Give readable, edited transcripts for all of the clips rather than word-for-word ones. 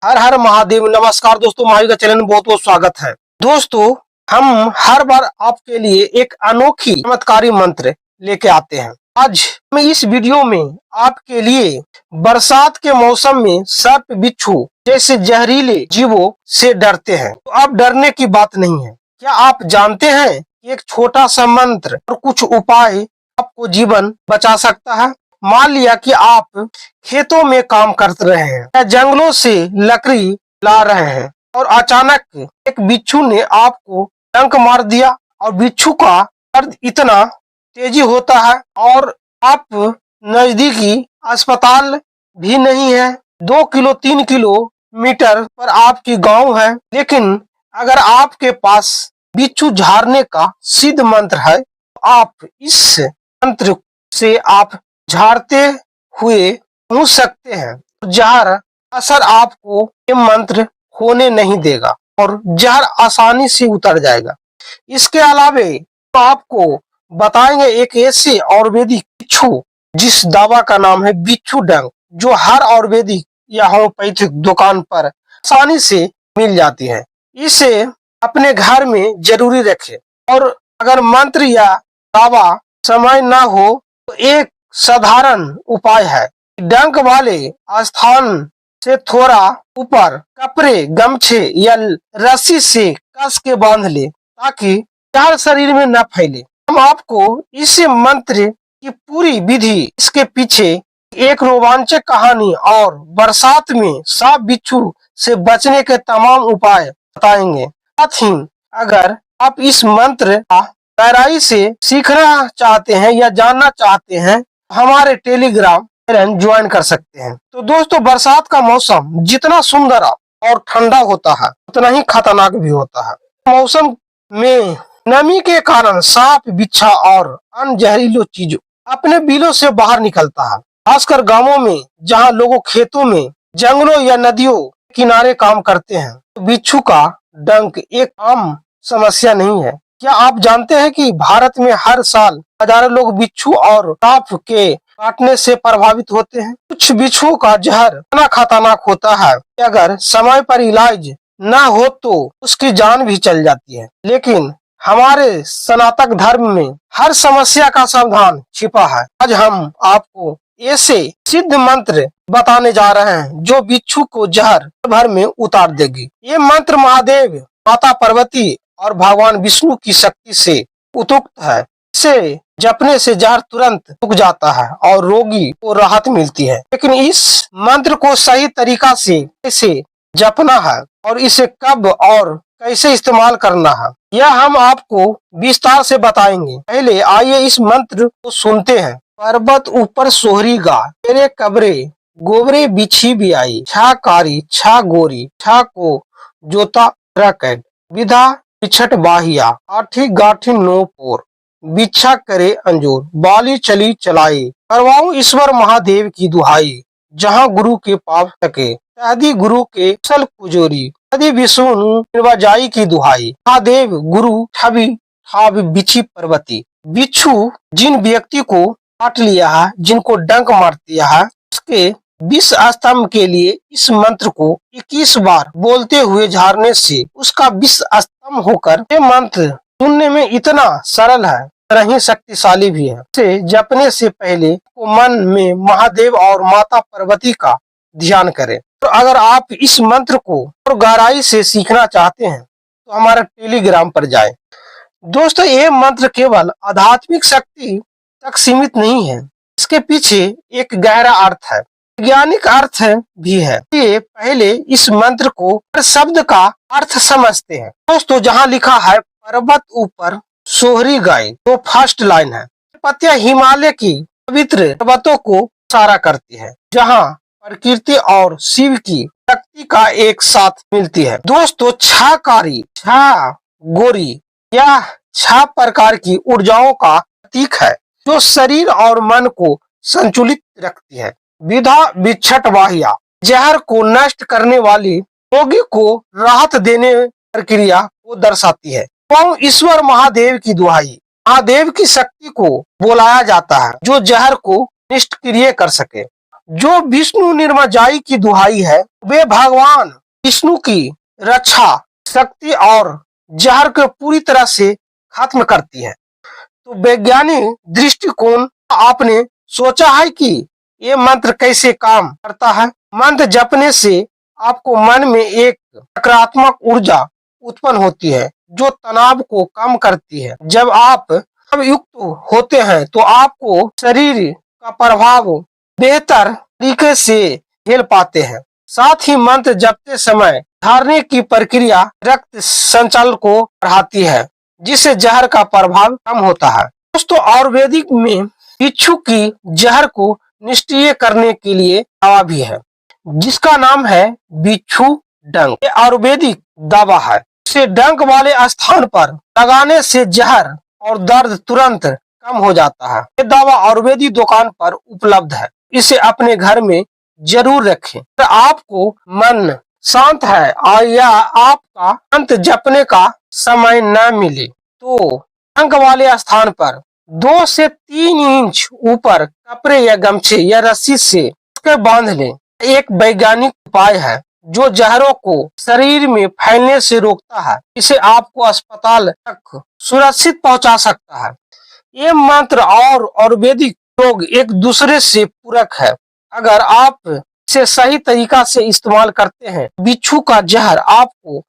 हर हर महादेव। नमस्कार दोस्तों, महावीर का चैनल में बहुत बहुत स्वागत है। दोस्तों, हम हर बार आपके लिए एक अनोखी चमत्कारी मंत्र लेके आते हैं। आज मैं इस वीडियो में आपके लिए बरसात के मौसम में सर्प बिच्छू जैसे जहरीले जीवों से डरते हैं, तो अब डरने की बात नहीं है। क्या आप जानते हैं कि एक छोटा सा मंत्र और कुछ उपाय आपको जीवन बचा सकता है। मान लिया कि आप खेतों में काम कर रहे हैं या जंगलों से लकड़ी ला रहे हैं और अचानक एक बिच्छू ने आपको डंक मार दिया और बिच्छू का दर्द इतना तेजी होता है और आप नजदीकी अस्पताल भी नहीं है। 2 किलो 3 किलोमीटर पर आपकी गांव है, लेकिन अगर आपके पास बिच्छू झाड़ने का सिद्ध मंत्र है तो आप इस मंत्र से आप झाड़ते हुए पहुंच सकते हैं। जहर असर आपको ये मंत्र होने नहीं देगा और जहर आसानी से उतर जाएगा। इसके अलावे तो आपको बताएंगे एक ऐसे आयुर्वेदिक बिच्छू जिस दवा का नाम है बिच्छू डंक, जो हर आयुर्वेदिक या होम्योपैथिक दुकान पर आसानी से मिल जाती है। इसे अपने घर में जरूरी रखें और अगर मंत्र या दवा समय न हो तो एक साधारण उपाय है। डंक वाले स्थान से थोड़ा ऊपर कपड़े, गमछे या रस्सी से कस के बांध ले ताकि जहर शरीर में न फैले। हम आपको इस मंत्र की पूरी विधि, इसके पीछे एक रोमांचक कहानी और बरसात में सांप बिच्छू से बचने के तमाम उपाय बताएंगे। साथ ही अगर आप इस मंत्र का गहराई से सीखना चाहते हैं या जानना चाहते हैं, हमारे टेलीग्राम चैनल ज्वाइन कर सकते हैं। तो दोस्तों, बरसात का मौसम जितना सुंदर और ठंडा होता है उतना ही खतरनाक भी होता है। मौसम में नमी के कारण सांप, बिच्छा और अन्य जहरीली चीज अपने बिलों से बाहर निकलता है। खासकर गांवों में जहां लोग खेतों में, जंगलों या नदियों किनारे काम करते हैं, तो बिच्छू का डंक एक आम समस्या नहीं है। क्या आप जानते हैं कि भारत में हर साल हजारों लोग बिच्छू और सांप के काटने से प्रभावित होते हैं। कुछ बिच्छुओं का जहर इतना खतरनाक होता है कि अगर समय पर इलाज न हो तो उसकी जान भी चल जाती है। लेकिन हमारे सनातन धर्म में हर समस्या का समाधान छिपा है। आज हम आपको ऐसे सिद्ध मंत्र बताने जा रहे हैं जो बिच्छू को जहर भर में उतार देगी। ये मंत्र महादेव, माता पार्वती और भगवान विष्णु की शक्ति से उत्तुक्त है। इसे जपने से जहर तुरंत रुक जाता है और रोगी को राहत मिलती है। लेकिन इस मंत्र को सही तरीका से कैसे जपना है और इसे कब और कैसे इस्तेमाल करना है, यह हम आपको विस्तार से बताएंगे। पहले आइए इस मंत्र को सुनते हैं। पर्वत ऊपर सोहरी गा, तेरे कब्रे गोबरे बिछी भी आई, छा कारी छा गोरी, छा को जोता रकैड, विधा पिछट बाहिया, आठी गाठी नो पोर, बिच्छा करे अंजोर, बाली चली चलाई, करवाऊं ईश्वर महादेव की दुहाई, जहां गुरु के पाप सके, तहदी गुरु के सल पुजोरी, यदि विष्णु निर्वाजाई की दुहाई, महादेव गुरु छवि ठाव बिछी पर्वती। बिच्छू जिन व्यक्ति को काट लिया है, जिनको डंक मार दिया है, उसके विष स्तंभ के लिए इस मंत्र को 21 बार बोलते हुए झाड़ने से उसका विष स्तंभ होकर, ये मंत्र सुनने में इतना सरल है, तरह ही शक्तिशाली भी है। इसे जपने से पहले को मन में महादेव और माता पार्वती का ध्यान करें। तो अगर आप इस मंत्र को और गहराई से सीखना चाहते हैं तो हमारा टेलीग्राम पर जाएं। दोस्तों, ये मंत्र केवल आध्यात्मिक शक्ति तक सीमित नहीं है, इसके पीछे एक गहरा अर्थ है, वैज्ञानिक अर्थ भी है। ये पहले इस मंत्र को हर शब्द का अर्थ समझते हैं। दोस्तों, जहाँ लिखा है पर्वत ऊपर सोहरी गाय, तो फर्स्ट लाइन है, पत्तियां हिमालय की पवित्र पर्वतों को इशारा करती है, जहाँ प्रकृति और शिव की शक्ति का एक साथ मिलती है। दोस्तों, छह कारी, छह गोरी या छह प्रकार की ऊर्जाओं का प्रतीक है जो शरीर और मन को संतुलित रखती है। विधा बिछट वाहिया, जहर को नष्ट करने वाली, रोगी को राहत देने प्रक्रिया को दर्शाती है। ईश्वर महादेव की दुहाई, महादेव की शक्ति को बुलाया जाता है जो जहर को निष्क्रिय कर सके। जो विष्णु निर्मजाई की दुहाई है, वे भगवान विष्णु की रक्षा शक्ति और जहर को पूरी तरह से खत्म करती है। तो वैज्ञानिक दृष्टिकोण आपने सोचा है कि ये मंत्र कैसे काम करता है? मंत्र जपने से आपको मन में एक सकारात्मक ऊर्जा उत्पन्न होती है जो तनाव को कम करती है। जब आप युक्त होते हैं तो आपको शरीर का प्रभाव बेहतर तरीके से झेल पाते हैं। साथ ही मंत्र जपते समय धारने की प्रक्रिया रक्त संचालन को बढ़ाती है, जिससे जहर का प्रभाव कम होता है। दोस्तों, आयुर्वेदिक में बिच्छू की जहर को निष्क्रिय करने के लिए दवा भी है, जिसका नाम है बिच्छू डंक। ये आयुर्वेदिक दवा है। इसे डंक वाले स्थान पर लगाने से जहर और दर्द तुरंत कम हो जाता है। ये दवा आयुर्वेदिक दुकान पर उपलब्ध है। इसे अपने घर में जरूर रखें। तो आपको मन शांत है और या आपका मंत्र जपने का समय न मिले तो डंक वाले स्थान पर 2 से 3 इंच ऊपर कपड़े या गमछे या रस्सी से उसके बांध लें। एक वैज्ञानिक उपाय है जो जहरों को शरीर में फैलने से रोकता है। इसे आपको अस्पताल तक सुरक्षित पहुंचा सकता है। ये मंत्र और आयुर्वेदिक योग एक दूसरे से पूरक है। अगर आप इसे सही तरीका से इस्तेमाल करते हैं, बिच्छू का जहर आपको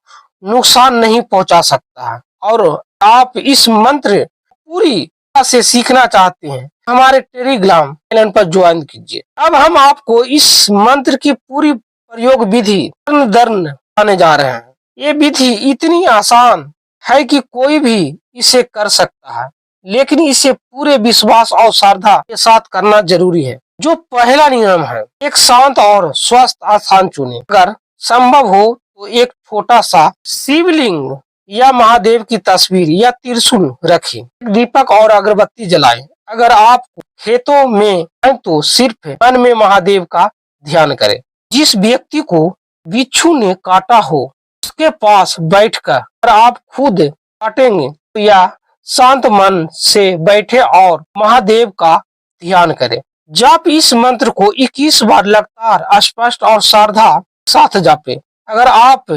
नुकसान नहीं पहुंचा सकता है। और आप इस मंत्र पूरी तरह से सीखना चाहते हैं, हमारे टेलीग्राम चैनल पर ज्वाइन कीजिए। अब हम आपको इस मंत्र की पूरी प्रयोग विधि बताने जा रहे हैं। ये विधि इतनी आसान है कि कोई भी इसे कर सकता है, लेकिन इसे पूरे विश्वास और श्रद्धा के साथ करना जरूरी है। जो पहला नियम है, एक शांत और स्वस्थ स्थान चुनें। अगर संभव हो तो एक छोटा सा शिवलिंग या महादेव की तस्वीर या त्रिशूल रखें। दीपक और अगरबत्ती जलाएं। अगर आप खेतों में हैं तो सिर्फ मन में महादेव का ध्यान करें। जिस व्यक्ति को बिच्छू ने काटा हो उसके पास बैठकर और आप खुद काटेंगे तो या शांत मन से बैठे और महादेव का ध्यान करें। जप इस मंत्र को 21 बार लगातार स्पष्ट और श्रद्धा साथ जपें। अगर आप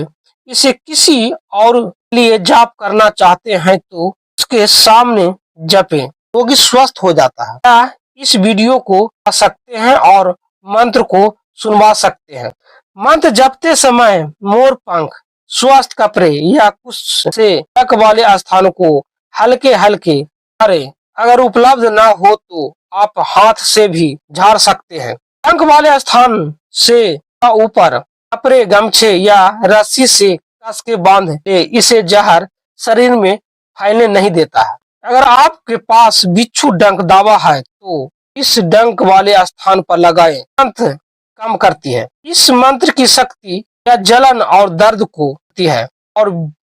इसे किसी और लिए जाप करना चाहते हैं तो उसके सामने जपें, रोगी स्वस्थ हो जाता है। या इस वीडियो को पा सकते हैं और मंत्र को सुनवा सकते हैं। मंत्र जपते समय मोर पंख, स्वस्थ कपड़े या कुछ से टक वाले स्थानों को हल्के हल्के करें। अगर उपलब्ध ना हो तो आप हाथ से भी झाड़ सकते हैं। टंक वाले स्थान से ऊपर कपड़े, गमछे या रस्सी से कस के बांध दे। इसे जहर शरीर में फैलने नहीं देता है। अगर आपके पास बिच्छू डंक दवा है तो इस डंक वाले स्थान पर लगाएं। मंत्र कम करती है। इस मंत्र की शक्ति या जलन और दर्द को होती है। और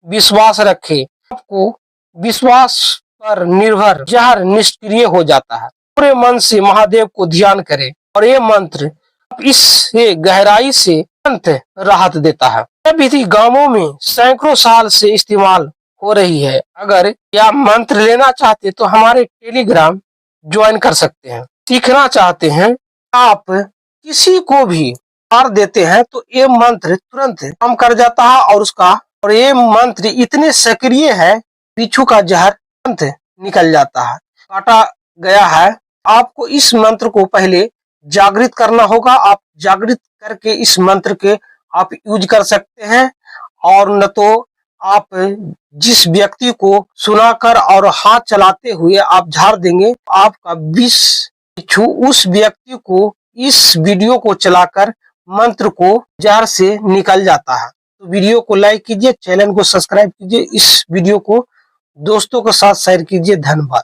विश्वास रखें, आपको विश्वास पर निर्भर जहर निष्क्रिय हो जाता है। पूरे मन से महादेव को ध्यान करें और ये मंत्र इससे गहराई से तुरंत राहत देता है। यह विधि गांवों में सैकड़ों साल से इस्तेमाल हो रही है। अगर यह मंत्र लेना चाहते तो हमारे टेलीग्राम ज्वाइन कर सकते हैं। सीखना चाहते हैं, आप किसी को भी मार देते हैं तो ये मंत्र तुरंत काम कर जाता है और ये मंत्र इतने सक्रिय है, बिच्छू का जहर तुरंत निकल जाता है। काटा गया है, आपको इस मंत्र को पहले जागृत करना होगा। आप जागृत करके इस मंत्र के आप यूज कर सकते हैं, और न तो आप जिस व्यक्ति को सुनाकर और हाथ चलाते हुए आप झाड़ देंगे, आपका विष बिच्छू उस व्यक्ति को इस वीडियो को चलाकर मंत्र को जहर से निकल जाता है। तो वीडियो को लाइक कीजिए, चैनल को सब्सक्राइब कीजिए, इस वीडियो को दोस्तों के साथ शेयर कीजिए। धन्यवाद।